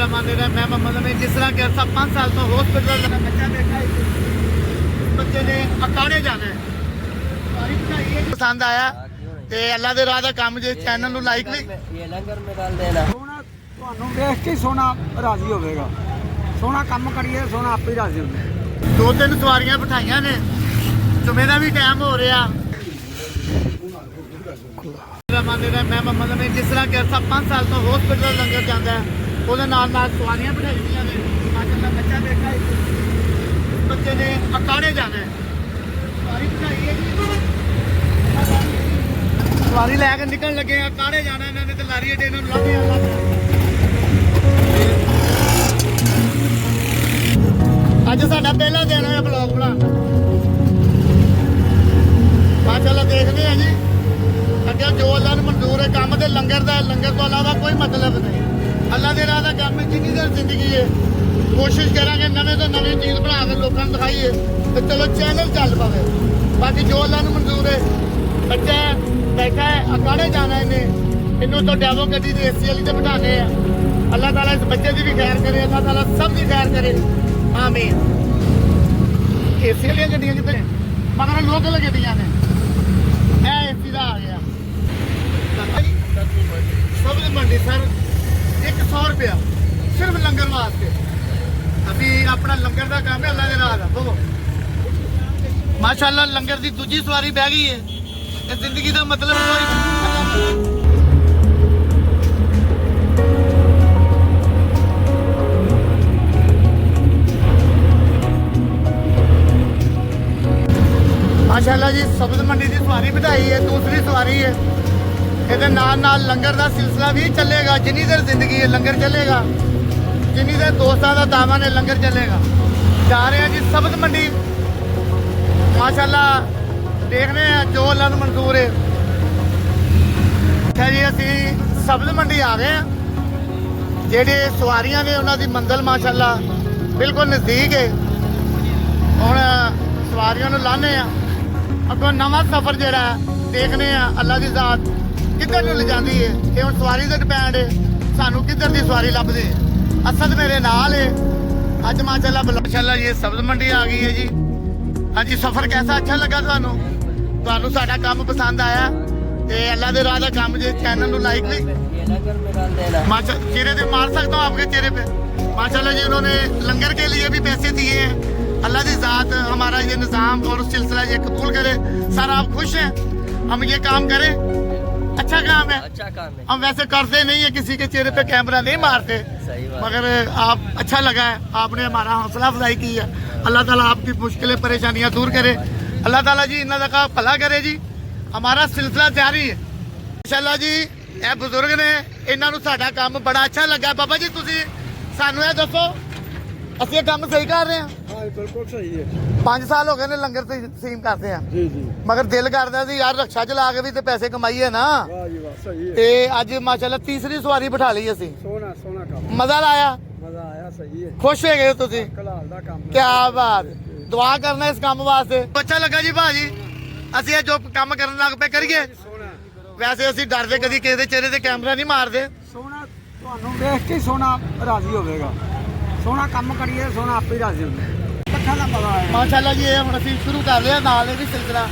मेरा मैं मोहम्मद अमीन। जिस तरह के अर्सा 5 साल तो हॉस्पिटल बच्चा देखा है, बच्चे ने अकाड़े जाना है, पसंद आया ਤੇ ਅੱਲਾ ਦੇ ਰਾਹ ਦਾ ਕੰਮ ਜੇ ਚੈਨਲ ਨੂੰ ਲਾਈਕ ਲਈ ਇਹ ਲੰਗਰ ਮੇ ਡਾਲ ਦੇਣਾ। ਸੋਹਣਾ ਤੁਹਾਨੂੰ ਵੇਖ ਕੇ ਸੋਹਣਾ ਰਾਜ਼ੀ ਹੋਵੇਗਾ। ਸੋਹਣਾ ਕੰਮ ਕਰੀਏ ਸੋਹਣਾ ਆਪੇ ਰਾਜ਼ੀ ਹੁੰਦਾ। 2-3 ਸਵਾਰੀਆਂ ਬਿਠਾਈਆਂ ਨੇ, ਜੁਮੇ ਦਾ ਵੀ ਟਾਈਮ ਹੋ ਰਿਹਾ। ਮੈਂ ਮੁਹੰਮਦ ਅਮੀਨ। ਜਿਸ ਤਰ੍ਹਾਂ ਕਿ ਅਰਸਾ 5 ਸਾਲ ਤੋਂ ਹੌਸਪੀਟਲ ਲੰਗਰ ਜਾਂਦਾ ਹੈ, ਉਹਦੇ ਨਾਲ ਸਵਾਰੀਆਂ ਬਿਠਾਈਆਂ ਨੇ। ਮਾਸ਼ਾਅੱਲਾ ਬੱਚਾ ਦੇਖਾ ਹੈ, ਬੱਚੇ ਨੇ ਅਕਾੜੇ ਜਾਣਾ ਹੈ, ਸਵਾਰੀ ਬਿਠਾਈ ਹੈ ਜੀ। ਸਵਾਰੀ ਲੈ ਕੇ ਨਿਕਲਣ ਲੱਗੇ ਆ, ਅਕਾੜੇ ਜਾਣਾ ਇਹਨਾਂ ਨੇ ਤੇ ਲਾਰੀ ਅੱਡੇ ਇਹਨਾਂ ਨੂੰ ਲੱਭਿਆ। ਅੱਜ ਸਾਡਾ ਪਹਿਲਾ ਦਿਨ ਹੈ ਬਲੌਗ ਬਣਾਉਣ ਦਾ। ਮਾਸ਼ਾਅੱਲਾ ਦੇਖਦੇ ਆ ਜੀ ਅੱਗੇ ਜੋ ਅੱਲਾ ਨੂੰ ਮਨਜ਼ੂਰ ਹੈ ਕੰਮ ਤੇ ਲੰਗਰ ਦਾ। ਲੰਗਰ ਤੋਂ ਇਲਾਵਾ ਕੋਈ ਮਤਲਬ ਨਹੀਂ। ਅੱਲਾ ਦੇ ਰਾਹ ਦਾ ਕੰਮ ਜਿੰਨੀ ਦੇਰ ਜ਼ਿੰਦਗੀ ਹੈ ਕੋਸ਼ਿਸ਼ ਕਰਾਂਗੇ ਨਵੇਂ ਤੋਂ ਨਵੀਂ ਚੀਜ਼ ਬਣਾ ਕੇ ਲੋਕਾਂ ਨੂੰ ਦਿਖਾਈਏ ਤੇ ਚਲੋ ਚੈਨਲ ਚੱਲ ਪਵੇ। ਬਾਕੀ ਜੋ ਅੱਲਾ ਨੂੰ ਮਨਜ਼ੂਰ ਹੈ, ਬੱਚਾ ਬੈਠਾ ਹੈ ਅਕਾੜੇ ਜਾਣਾ ਇਹਨੇ, ਇਹਨੂੰ ਤੋਂ ਡੈਵੋ ਗੱਡੀ ਦੇ ਏਸੀ ਵਾਲੀ ਤੇ ਬਿਠਾਣੇ ਆ। ਅੱਲਾਹ ਤਾਲਾ ਇਸ ਬੱਚੇ ਦੀ ਵੀ ਖੈਰ ਕਰੇ, ਅੱਲਾਹ ਤਾਲਾ ਸਭ ਦੀ ਖੈਰ ਕਰੇ, ਆਮੀਨ। ਏਸੀ ਵਾਲੀਆਂ ਗੱਡੀਆਂ ਕਿੱਥੇ ਮਗਰ ਲੋਕਲ ਗੱਡੀਆਂ ਨੇ, ਇਹ ਏਸੀ ਦਾ ਆ ਗਿਆ। सब्ज मंडी सर 100 रुपया सिर्फ लंगर वास्ते। अभी अपना लंगर का काम है अल्लाह के राह का। माशाअल्लाह लंगर की दूजी सवारी बह गई है। जिंदगी का मतलब माशाअल्लाह जी सब्ज मंडी की सवारी बिठाई है, दूसरी सवारी है। ਇਹਦੇ ਨਾਲ ਲੰਗਰ ਦਾ ਸਿਲਸਿਲਾ ਵੀ ਚੱਲੇਗਾ। ਜਿੰਨੀ ਦੇਰ ਜ਼ਿੰਦਗੀ ਹੈ ਲੰਗਰ ਚੱਲੇਗਾ, ਜਿੰਨੀ ਦੇਰ ਦੋਸਤਾਂ ਦਾ ਦਾਮਨ ਹੈ ਲੰਗਰ ਚੱਲੇਗਾ। ਜਾ ਰਹੇ ਹਾਂ ਜੀ ਸਬਜ਼ ਮੰਡੀ। ਮਾਸ਼ਾਅੱਲਾ ਦੇਖਦੇ ਹਾਂ ਜੋ ਅੱਲਾ ਨੂੰ ਮਨਜ਼ੂਰ ਹੈ। ਅੱਛਾ ਜੀ ਅਸੀਂ ਸਬਜ਼ ਮੰਡੀ ਆ ਗਏ ਹਾਂ। ਜਿਹੜੇ ਸਵਾਰੀਆਂ ਨੇ ਉਹਨਾਂ ਦੀ ਮੰਜ਼ਿਲ ਮਾਸ਼ਾਅੱਲਾ ਬਿਲਕੁਲ ਨਜ਼ਦੀਕ ਹੈ। ਹੁਣ ਸਵਾਰੀਆਂ ਨੂੰ ਲਾਣੇ ਆ, ਅੱਗੋਂ ਨਵਾਂ ਸਫ਼ਰ ਜਿਹੜਾ ਦੇਖਦੇ ਹਾਂ ਅੱਲਾ ਦੀ ਜ਼ਾਤ ਕਿੱਧਰ ਨੂੰ ਲਿਜਾਂਦੀ ਹੈ। ਇਹ ਹੁਣ ਸਵਾਰੀ ਤੇ ਡਿਪੈਂਡ ਹੈ ਸਾਨੂੰ ਕਿੱਧਰ ਦੀ ਸਵਾਰੀ ਲੱਭਦੇ। ਅਸਦ ਮੇਰੇ ਨਾਲ ਹੈ ਅੱਜ ਮਾਸ਼ਾਅੱਲਾ। ਮਾਸ਼ਾਅੱਲਾ ਇਹ ਸਬਜ਼ ਮੰਡੀ ਆ ਗਈ ਹੈ ਜੀ। ਹਾਂਜੀ ਸਫ਼ਰ ਕੈਸਾ ਅੱਛਾ ਲੱਗਾ ਤੁਹਾਨੂੰ? ਤੁਹਾਨੂੰ ਸਾਡਾ ਕੰਮ ਪਸੰਦ ਆਇਆ ਤੇ ਅੱਲਾ ਦੇ ਰਾਹ ਦਾ ਕੰਮ ਜੇ ਚੈਨਲ ਨੂੰ ਲਾइक ਲਈ ਇਹ ਲੰਗਰ ਮੇ ਡਾਲ ਦੇਣਾ। माशा चेहरे पे मार सकता हूँ आपके चेहरे पे। माशाल्लाह जी उन्होंने लंगर के लिए भी पैसे दिए हैं। अल्लाह की ज़ात हमारा ये निज़ाम और सिलसिला ये कबूल करे। सर आप खुश हैं हम ये काम करें? अच्छा काम है, अच्छा काम है। हम वैसे करते नहीं है, किसी के चेहरे पे कैमरा नहीं मारते, सही बात। मगर आप अच्छा लगा है, आपने हमारा हौसला अफजाई की है। अल्लाह ताला आपकी मुश्किलें परेशानियां दूर करे। अल्लाह ताला जी इन्ना का भला करे जी। हमारा सिलसिला जारी है इंशाअल्लाह जी। ਇਹ ਬਜ਼ੁਰਗ ਨੇ, ਇਹਨਾਂ ਨੂੰ ਸਾਡਾ ਕੰਮ ਬੜਾ ਅੱਛਾ ਲੱਗਾ। ਬਾਬਾ ਜੀ ਤੁਸੀਂ ਸਾਨੂੰ ਇਹ ਦੱਸੋ ਅਸੀਂ ਇਹ ਕੰਮ ਸਹੀ ਕਰ ਰਹੇ ਹਾਂ? ਹਾਂ ਬਿਲਕੁਲ ਸਹੀ ਹੈ। 5 ਸਾਲ ਹੋ ਗਏ ਨੇ ਲੰਗਰ ਤਕਸੀਮ ਕਰਦੇ ਆ ਜੀ ਜੀ। ਮਗਰ ਦਿਲ ਕਰਦਾ ਸੀ ਯਾਰ ਰਕਸ਼ਾ ਚਲਾ ਕੇ ਵੀ ਤੇ ਪੈਸੇ ਕਮਾਈਏ ਨਾ। ਵਾਹ ਜੀ ਵਾਹ ਸਹੀ ਹੈ। ਤੇ ਅੱਜ ਮਾਸ਼ਾਅੱਲਾ ਤੀਸਰੀ ਸਵਾਰੀ ਬਿਠਾ ਲਈ ਅਸੀਂ। ਸੋਹਣਾ ਸੋਹਣਾ ਕੰਮ, ਮਜ਼ਾ ਆਇਆ, ਮਜ਼ਾ ਆਇਆ। ਸਹੀ ਹੈ, ਖੁਸ਼ ਹੋ ਗਏ ਤੁਸੀਂ? ਕਲਾਲ ਦਾ ਕੰਮ। ਕੀ ਬਾਤ, ਦੁਆ ਕਰਨਾ ਇਸ ਕੰਮ ਵਾਸਤੇ। ਅੱਛਾ ਲੱਗਾ ਜੀ ਭਾਜੀ, ਅਸੀਂ ਇਹ ਜੋ ਕੰਮ ਕਰਨ ਲੱਗ ਪਏ ਕਰੀਏ। ਸੋਹਣਾ ਵੈਸੇ ਅਸੀਂ ਡਰਦੇ ਕਦੀ ਕਿਸੇ ਦੇ ਚਿਹਰੇ ਤੇ ਕੈਮਰਾ ਨਹੀਂ ਮਾਰਦੇ। ਸੋਹਣਾ ਤੁਹਾਨੂੰ ਵੇਖ ਕੇ ਸੋਹਣਾ ਰਾਜ਼ੀ ਹੋਵੇਗਾ। ਸੋਹਣਾ ਕੰਮ ਕਰੀਏ ਸੋਹਣਾ ਆਪੇ ਰਾਜ਼ੀ ਹੁੰਦਾ। ਲੱਖਾਂ ਦਾ ਮਜ਼ਾ ਆਇਆ ਮਾਸ਼ਾਅੱਲਾ ਜੀ। ਇਹ ਹੁਣ ਅਸੀਂ ਸ਼ੁਰੂ ਕਰ ਲਿਆ ਨਾਲ ਇਹ ਵੀ ਸਿਲਸਿਲਾ।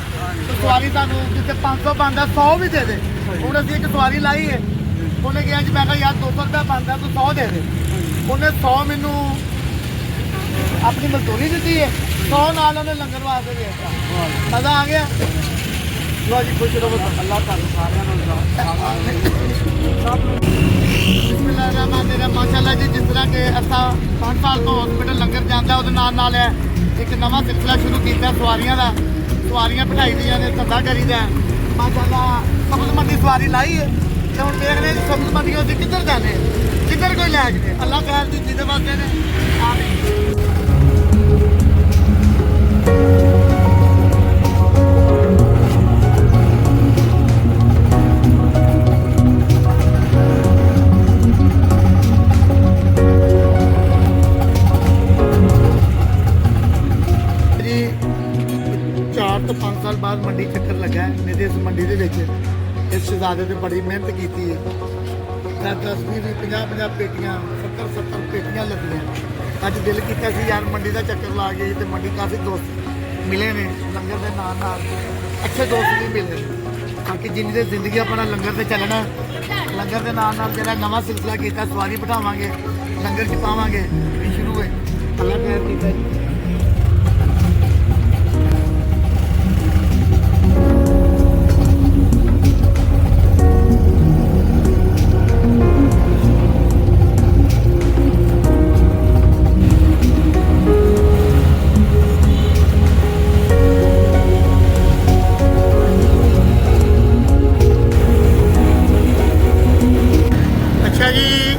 ਸਵਾਰੀ ਤੁਹਾਨੂੰ ਜਿੱਥੇ 500 ਬਣਦਾ 100 ਵੀ ਦੇ ਦੇ। ਹੁਣ ਅਸੀਂ ਇੱਕ ਸਵਾਰੀ ਲਾਈ ਹੈ, ਉਹਨੇ ਕਿਹਾ ਜੀ ਮੈਂ ਕਿਹਾ ਯਾਰ 200 ਰੁਪਇਆ ਬਣਦਾ ਤੂੰ 100 ਦੇ ਦੇ। ਉਹਨੇ 100 ਮੈਨੂੰ ਆਪਣੀ ਮਜ਼ਦੂਰੀ ਦਿੱਤੀ ਹੈ, 100 ਨਾਲ ਉਹਨੇ ਲੰਗਰ ਵਾਸਤੇ ਦੇ ਦਿੱਤਾ। ਮਜ਼ਾ ਆ ਗਿਆ। ਲੋ ਜੀ ਖੁਸ਼ ਰਹੋ। ਅੱਲਾਹ ਤੁਹਾਨੂੰ ਸਾਰਿਆਂ ਨੂੰ ਬਿਸਮਿਲ੍ਲਾਹਿਰਰਹਿਮਾਨਿਰਰਹੀਮ। ਮਾਸ਼ਾਅੱਲਾ ਜੀ ਜਿਸ ਤਰ੍ਹਾਂ ਕਿ ਅਸਾਂ 5 ਸਾਲ ਤੋਂ ਹਸਪੀਟਲ ਲੰਗਰ ਜਾਂਦਾ, ਉਹਦੇ ਨਾਲ ਹੈ ਇੱਕ ਨਵਾਂ ਸਿਲਸਿਲਾ ਸ਼ੁਰੂ ਕੀਤਾ ਸਵਾਰੀਆਂ ਦਾ। ਸਵਾਰੀਆਂ ਬਿਠਾਈ ਦੀਆਂ ਨੇ, ਧੰਦਾ ਕਰੀਦਾ ਮਾਸ਼ਾਅੱਲਾ। ਸਬਜ਼ ਮੰਡੀ ਸਵਾਰੀ ਲਾਈ ਹੈ ਤੇ ਹੁਣ ਦੇਖ ਰਹੇ ਸਬਜ਼ ਮੰਡੀਆਂ ਅਸੀਂ ਕਿੱਧਰ ਜਾਂਦੇ, ਕਿੱਧਰ ਕੋਈ ਲੈ ਜਾਵੇ। ਅੱਲਾਹ ਖੈਰ ਦੀ ਜਿਹਦੇ ਵਾਸਤੇ ਨੇ ਆਮੀਨ। ਤੋਂ 5 ਸਾਲ ਬਾਅਦ ਮੰਡੀ ਚੱਕਰ ਲੱਗਾ ਹੈ। ਨਹੀਂ ਤੇ ਇਸ ਮੰਡੀ ਦੇ ਵਿੱਚ ਇਸ ਸ਼ਹਿਜ਼ਾਦੇ ਤੇ ਬੜੀ ਮਿਹਨਤ ਕੀਤੀ ਹੈ। 10-10 20-50 ਪੇਟੀਆਂ 70-70 ਅੱਜ ਦਿਲ ਕੀਤਾ ਸੀ ਯਾਰ ਮੰਡੀ ਦਾ ਚੱਕਰ ਲਾ ਕੇ ਤੇ ਮੰਡੀ ਕਾਫੀ ਦੋਸਤ ਮਿਲੇ ਨੇ ਲੰਗਰ ਦੇ ਨਾਲ ਅੱਛੇ ਦੋਸਤ ਵੀ ਮਿਲੇ ਨੇ ਬਾਕੀ ਜਿੰਨੀ ਦੇਰ ਜ਼ਿੰਦਗੀ ਆਪਣਾ ਲੰਗਰ ਤੇ ਚੱਲਣਾ ਲੰਗਰ ਦੇ ਨਾਲ ਜਿਹੜਾ ਨਵਾਂ ਸਿਲਸਿਲਾ ਕੀਤਾ ਸਵਾਰੀ ਬਿਠਾਵਾਂਗੇ ਲੰਗਰ ਚ ਪਾਵਾਂਗੇ ਇਹ ਸ਼ੁਰੂ ਹੋਏ ਅੱਲਾ ਖੈਰ ਕੀਤਾ ਜੀ ਜੀ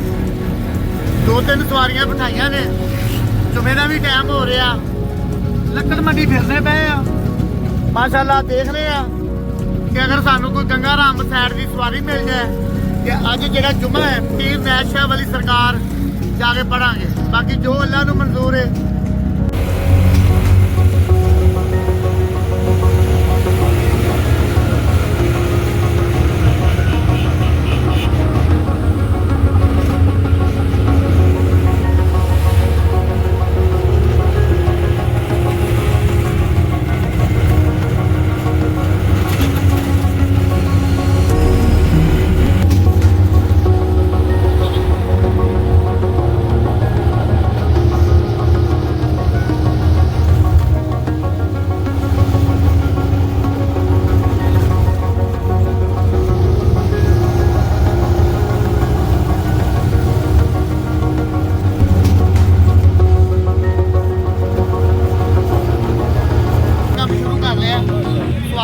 2-3 ਸਵਾਰੀਆਂ ਬਿਠਾਈਆਂ ਨੇ ਜੁਮੇ ਦਾ ਵੀ ਟਾਈਮ ਹੋ ਰਿਹਾ ਲੱਕੜ ਮੰਡੀ ਫਿਰਦੇ ਪਏ ਆ ਮਾਸ਼ਾਅੱਲਾ ਦੇਖ ਰਹੇ ਆ ਕਿ ਅਗਰ ਸਾਨੂੰ ਕੋਈ ਗੰਗਾ ਰਾਮ ਸਾਈਡ ਦੀ ਸਵਾਰੀ ਮਿਲ ਜਾਏ ਕਿ ਅੱਜ ਜਿਹੜਾ ਜੁਮਾ ਹੈ ਪੀਰ ਨੈਜ਼ ਸ਼ਾਹ ਵਾਲੀ ਸਰਕਾਰ ਜਾ ਕੇ ਪੜਾਂਗੇ ਬਾਕੀ ਜੋ ਅੱਲਾ ਨੂੰ ਮਨਜ਼ੂਰ ਹੈ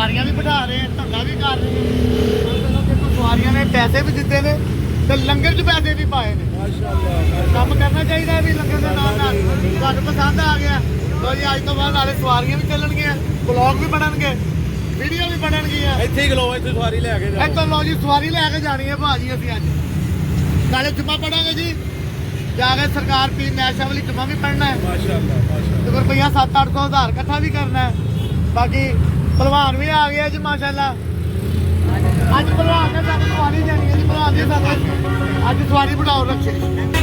ਸਵਾਰੀਆਂ ਵੀ ਬਿਠਾ ਰਹੇ ਧੰਦਾ ਵੀ ਕਰ ਰਹੇ ਸਵਾਰੀਆਂ ਨੇ ਪੈਸੇ ਵੀ ਦਿੱਤੇ ਨੇ ਤੇ ਲੰਗਰ 'ਚ ਪੈਸੇ ਵੀ ਪਾਏ ਨੇ ਕੰਮ ਕਰਨਾ ਚਾਹੀਦਾ ਵੀ ਲੰਗਰ ਦੇ ਨਾਲ ਤੁਹਾਨੂੰ ਪਸੰਦ ਆ ਗਿਆ ਲੋ ਜੀ ਅੱਜ ਤੋਂ ਬਾਅਦ ਨਾਲੇ ਸਵਾਰੀਆਂ ਵੀ ਚੱਲਣਗੀਆਂ ਬਲੌਗ ਵੀ ਬਣਨਗੇ ਵੀਡੀਓ ਵੀ ਬਣਨਗੀਆਂ ਇੱਥੇ ਹੀ ਖਲੋ ਇੱਥੇ ਸਵਾਰੀ ਲੈ ਕੇ ਇੱਥੋਂ ਲੋ ਜੀ ਸਵਾਰੀ ਲੈ ਕੇ ਜਾਣੀ ਹੈ ਭਾਜੀ ਅਸੀਂ ਅੱਜ ਨਾਲੇ ਜੁਮਾ ਪੜਾਂਗੇ ਜੀ ਜਾ ਕੇ ਸਰਕਾਰ ਪੀਰ ਨੈਜ਼ ਸ਼ਾਹ ਵਾਲੀ ਜੁਮਾ ਵੀ ਪੜਨਾ ਹੈ ਮਾਸ਼ਾਅੱਲਾ ਤੇ ਰੁਪਈਆ 7-800 ਹਜ਼ਾਰ ਇਕੱਠਾ ਵੀ ਕਰਨਾ ਹੈ ਬਾਕੀ ਭਲਵਾਨ ਵੀ ਆ ਗਿਆ ਜੀ ਮਾਸ਼ਾਅੱਲਾ ਅੱਜ ਭਲਵਾਨ ਨੇ ਸਾਨੂੰ ਸਵਾਰੀ ਦੇਣੀ ਹੈ ਜੀ ਭਲਵਾਨ ਦੀ ਸਾਨੂੰ ਅੱਜ ਸਵਾਰੀ ਬਿਠਾਓ ਰੱਖੇ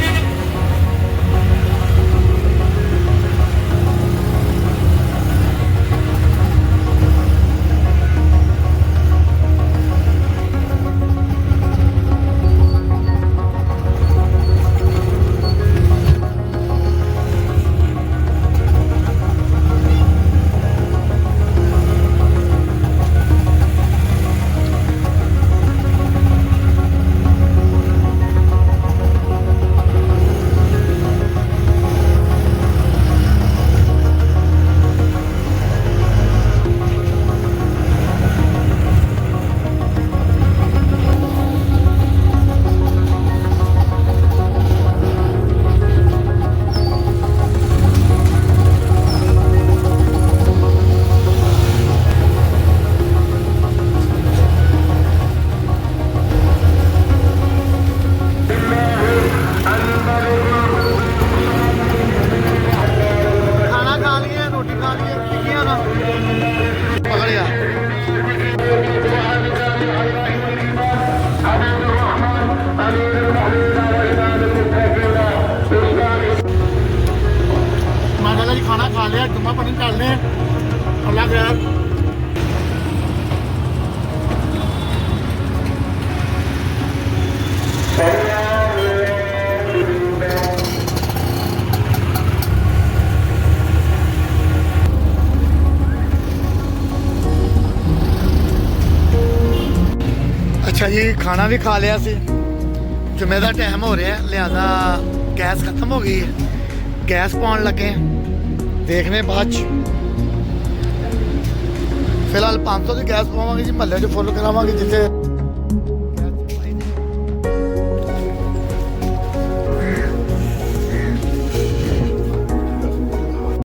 खाना खा लिया जुम्मा पढ़ने चलने अल्लाह खैर अच्छा जी खाना भी खा लिया सी जुम्मे का टाइम हो रहा है लिहाजा गैस खत्म हो गई है गैस पाउन लगे देखने बाद फिलहाल 500 की गैस पावांगे जी महल्ले 'ਚ फुल करावांगे जिथे